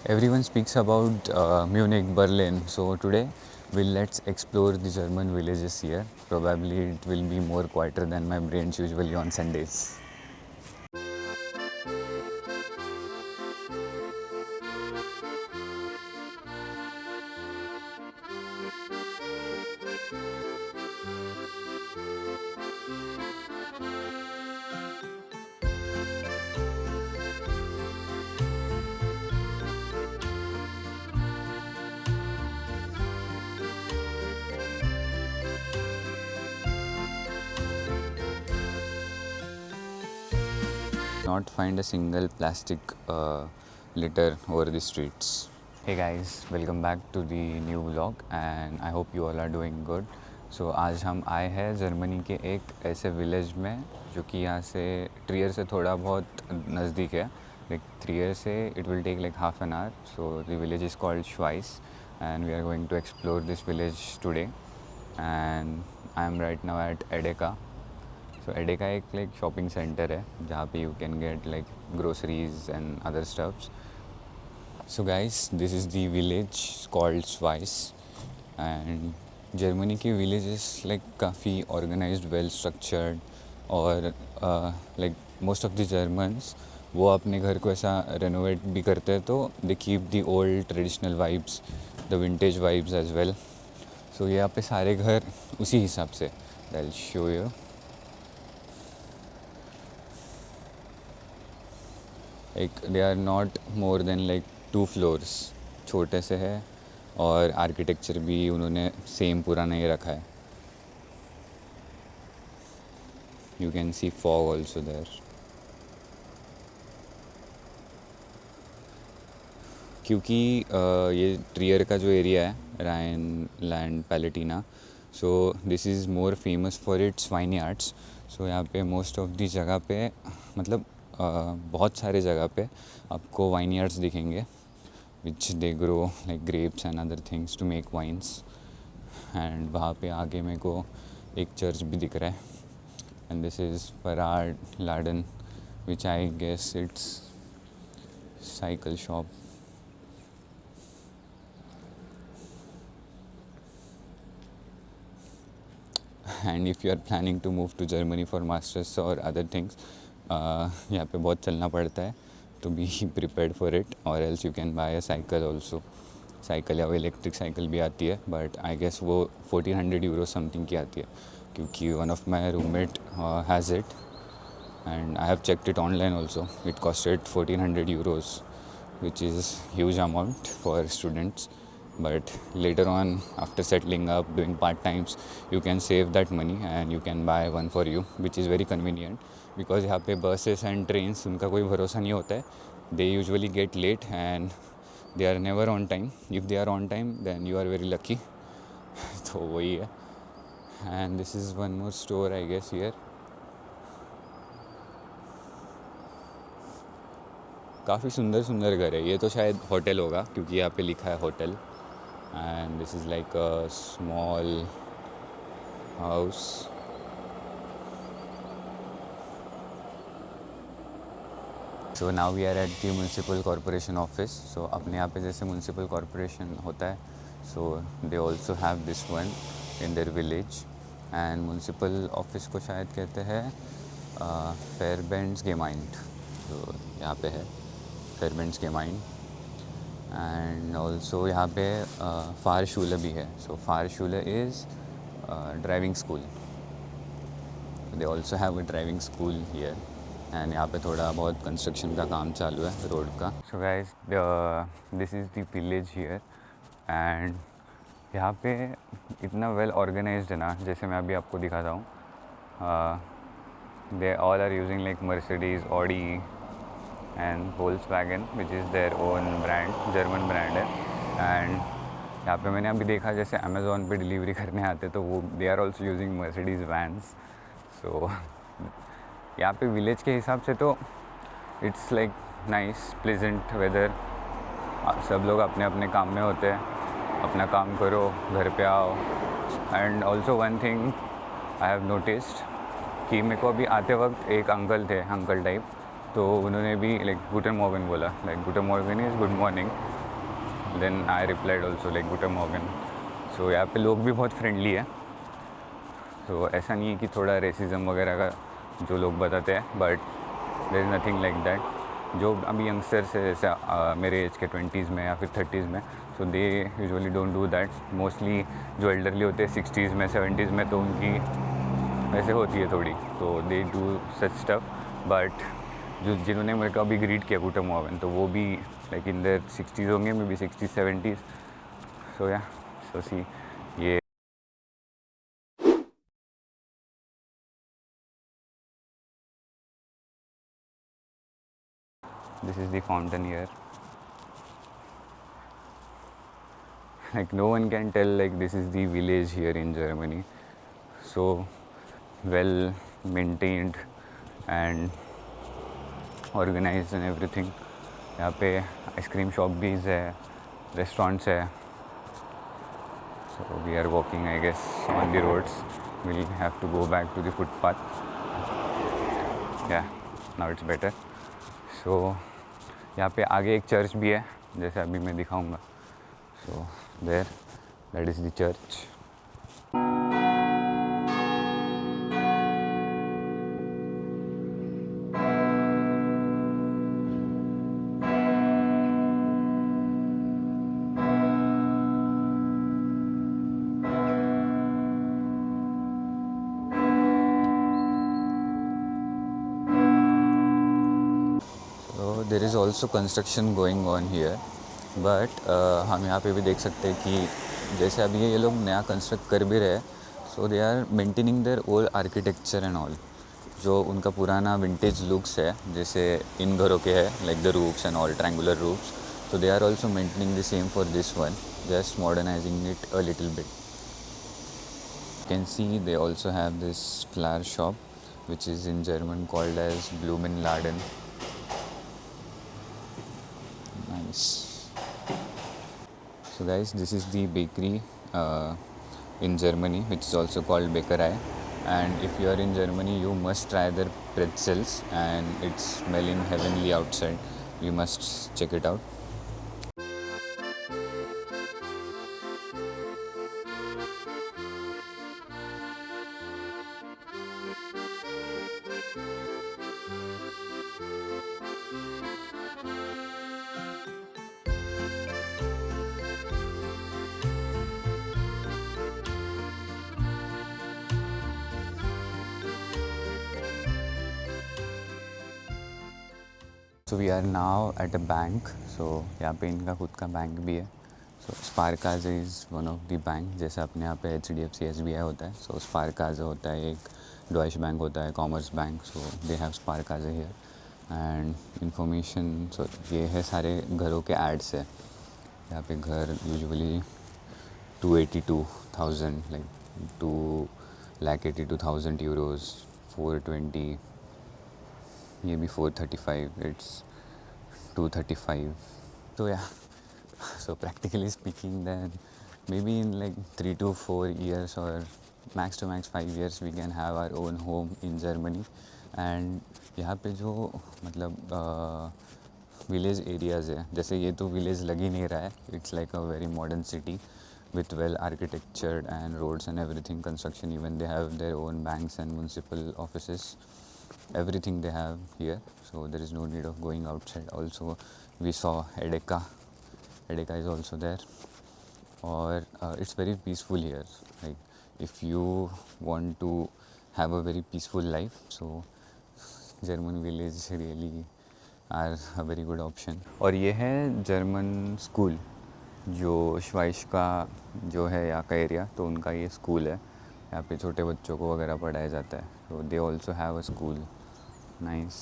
Everyone speaks about Munich, Berlin. So today let's explore the German villages here. Probably it will be more quieter than my brains usually on Sundays. Not find a single plastic litter over the streets. Hey guys, welcome back to the new vlog and I hope you all are doing good. So आज हम आए हैं Germany के एक ऐसे village में जो कि यहाँ से ट्रियर से थोड़ा बहुत नज़दीक है. Like ट्रियर से it will take like half an hour. So the village is called Schweiss and we are going to explore this village today. And I am right now at Edeka. So Edeka एक like shopping center है जहाँ पे you can get like groceries and other stuffs. So guys, this is the village called Schweiss and Germany की villages like काफ़ी organized, well structured और like most of the Germans वो अपने घर को ऐसा renovate भी करते हैं तो they keep the old traditional vibes, the vintage vibes as well. So यहाँ पे सारे घर उसी हिसाब से I'll show you. Like they are not more than like 2 floors, छोटे से है और आर्किटेक्चर भी उन्होंने सेम पुराना ही रखा है. You can see fog also there. क्योंकि ये ट्रियर का जो एरिया है Rhineland Palatinate, so this is more famous for its vineyards. So यहाँ पे मोस्ट ऑफ दी जगह पे मतलब बहुत सारे जगह पे आपको वाइन यार्ड्स दिखेंगे which they grow like grapes and other things to make wines. And वहाँ पे आगे मेरे को एक चर्च भी दिख रहा है एंड दिस इज़ पराड लाडन which I guess it's cycle shop. And if you are planning to move to Germany for masters or other things, यहाँ पे बहुत चलना पड़ता है to be prepared for it, or else you can buy a cycle also. Cycle या वो electric cycle भी आती है बट आई गेस वो 1400 यूरो समथिंग की आती है क्योंकि one of my roommate has it and I have checked it online also. It costed 1400 euros, which is huge amount for students. But later on, after settling up, doing part times, you can save that money and you can buy one for you, which is very convenient because यहाँ पे buses and trains उनका कोई भरोसा नहीं होता है. They usually get late and they are never on time. If they are on time, then you are very lucky. तो वही है. And this is one more store I guess here. काफ़ी सुंदर सुंदर घर है. ये तो शायद होटल होगा क्योंकि यहाँ पे लिखा है hotel. And this is like a small house. So now we are at the municipal corporation office. So अपने यहाँ पे जैसे म्यूनसिपल कॉरपोरेशन होता है so they also have this one in their village. And municipal office को शायद कहते हैं फेयरबेंड्स गेमाइंड. तो यहाँ पे है फेयरबेंड्स गेमाइंड. एंड ऑल्सो यहाँ पे फारशूले भी है. सो फारशूले is driving school. They also have a driving school here. And यहाँ पे थोड़ा बहुत कंस्ट्रक्शन का काम चालू है रोड का. So guys this is the village here. And यहाँ पे इतना वेल ऑर्गेनाइज्ड है ना, जैसे मैं अभी आपको दिखाता हूँ. They all are using like Mercedes, Audi and Volkswagen which is their own brand, German brand है. एंड यहाँ पे मैंने अभी देखा जैसे अमेज़ॉन पे डिलीवरी करने आते तो वो they are also using Mercedes vans. So यहाँ पे विलेज के हिसाब से तो it's like nice pleasant weather. सब लोग अपने अपने काम में होते हैं. अपना काम करो, घर पे आओ. And also one thing I have noticed कि मेरे को अभी आते वक्त एक अंकल थे, अंकल टाइप, तो उन्होंने भी लाइक गुटन मॉर्गन बोला. लाइक गुटन मॉर्गन is good morning. Then I replied also like गुटन मॉर्गन. सो यहाँ पे लोग भी बहुत फ्रेंडली है. तो ऐसा नहीं है कि थोड़ा रेसिज्म वगैरह का जो लोग बताते हैं, but there is nothing like that. जो अभी यंगस्टर्स है जैसे मेरे एज के 20s में या फिर 30s में, so they usually don't do that. Mostly जो एल्डरली होते हैं 60s में 70s में, तो उनकी वैसे होती है थोड़ी, तो they do such stuff. But जो जिन्होंने मेरे को अभी ग्रीट किया गुटन मॉर्गन, तो वो भी लाइक इन देयर 60s होंगे, मे बी 60s 70s. सो या सो सी ये this is the fountain here. Like no one can tell like this is the village here in Germany. So well maintained and organized and everything. यहाँ पे ice cream shop भी है, restaurants है. So we are walking, I guess, on the roads. We'll have to go back to the footpath. Yeah, now it's better. So यहाँ पे आगे एक church भी है, जैसे अभी मैं दिखाऊंगा. So there, that is the church. So there is also construction going on here, but हम यहाँ पे भी देख सकते हैं कि जैसे अभी ये लोग नया कंस्ट्रक्ट कर भी रहे हैं, so they are maintaining their old architecture and all. जो उनका पुराना विंटेज लुक्स है, जैसे इन घरों के है like the roofs and all triangular roofs, so they are also maintaining the same for this one, just modernizing it a little bit. You can see they also have this flower shop, which is in German called as Blumenladen. Nice. So guys, this is the bakery in Germany, which is also called Bäckerei. And if you are in Germany, you must try their pretzels, and it's smelling heavenly outside. You must check it out. So we are now at a bank. So यहाँ पे इनका खुद का bank भी है. So Sparkasse is one of the bank. जैसे अपने यहाँ पे HDFC SBI होता है, so Sparkasse होता है एक, Deutsche Bank होता है, Commerce Bank. So they have Sparkasse here. And information, so ये है सारे घरों के ads है. यहाँ पे घर usually 282,000, like 2,82,000 euros, 420. ये भी 435, it's 235. So yeah, so practically speaking, then maybe in like 3 to 4 years or max to max 5 years we can have our own home in Germany. And यहाँ पे जो मतलब विलेज एरियाज़ है, जैसे ये तो विलेज लग ही नहीं रहा है, it's like a very modern city with well architectured and roads and everything, construction, even they have their own banks and municipal offices, everything they have here, so there is no need of going outside. Also we saw Edeka is also there, or it's very peaceful here. Like if you want to have a very peaceful life, so German village really are a very good option. और ये है German school, जो श्वाइश का जो है यहाँ का area, तो उनका ये स्कूल है. यहाँ पे छोटे बच्चों को वगैरह पढ़ाया जाता है. तो दे also have a school. Nice.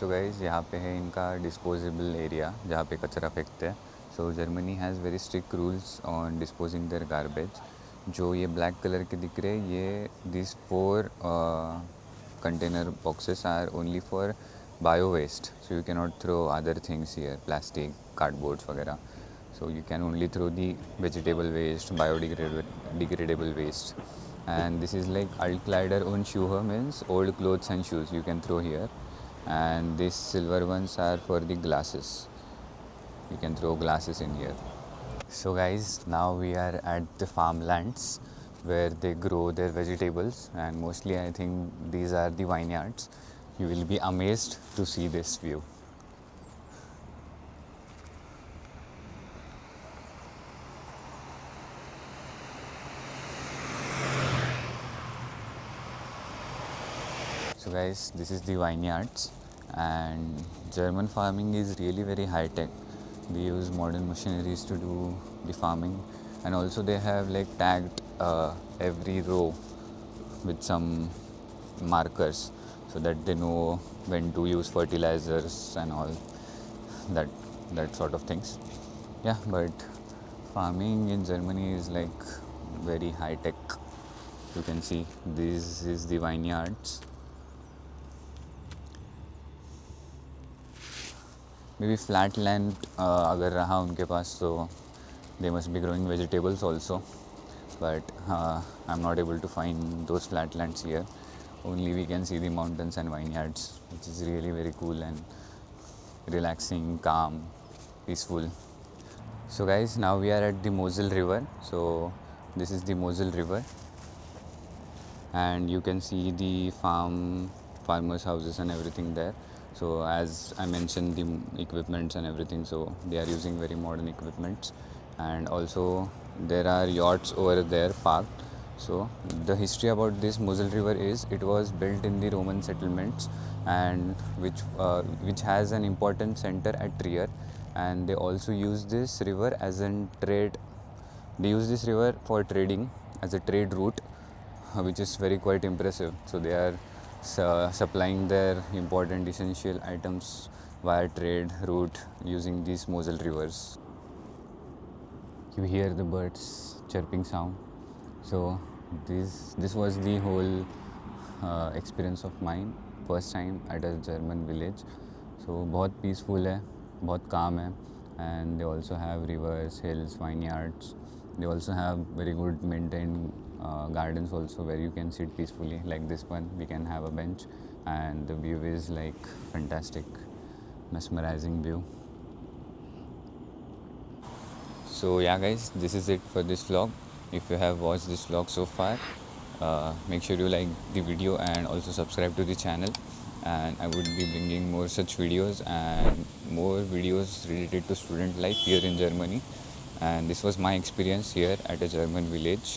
तो गाइज यहाँ पे है इनका डिस्पोजेबल एरिया जहाँ पे कचरा फेंकते हैं. So Germany has very strict rules on disposing their garbage. जो ये ब्लैक कलर के दिख रहे, ये this 4 container boxes are only for bio waste, so you cannot throw other things here, plastic, cardboards वगैरह. So you can only throw the vegetable waste, biodegradable waste. And this is like Altkleider und Schuhe, means old clothes and shoes you can throw here. and these silver ones are for the glasses. You can throw glasses in here. So guys, now we are at the farmlands where they grow their vegetables, and mostly I think these are the vineyards. You will be amazed to see this view. So guys, this is the vineyards, and German farming is really very high tech. They use modern machineries to do the farming, and also they have like tagged every row with some markers so that they know when to use fertilizers and all that sort of things. Yeah, but farming in Germany is like very high tech. You can see this is the vineyards. Maybe flat land अगर रहा उनके पास तो they must be growing vegetables also, but I'm not able to find those flat lands here. Only we can see the mountains and vineyards, which is really very cool and relaxing, calm, peaceful. So guys, now we are at the Mosel River. So this is the Mosel River, and you can see the farmers houses and everything there. So as I mentioned, the equipments and everything, so they are using very modern equipments, and also there are yachts over there parked. So the history about this Mosel River is it was built in the Roman settlements, and which has an important center at Trier, and they also use this river as an trade. They use this river for trading as a trade route, which is very quite impressive. So they are supplying their important essential items via trade route using these Mosel rivers. You hear the birds chirping sound. So this was the whole experience of mine. First time at a German village. So बहुत peaceful है, बहुत calm है, and they also have rivers, hills, vineyards. They also have very good maintained gardens also where you can sit peacefully. Like this one, we can have a bench, and the view is like fantastic, mesmerizing view. So yeah guys, this is it for this vlog. If you have watched this vlog so far, make sure you like the video and also subscribe to the channel, and I would be bringing more such videos and more videos related to student life here in Germany. And this was my experience here at a German village.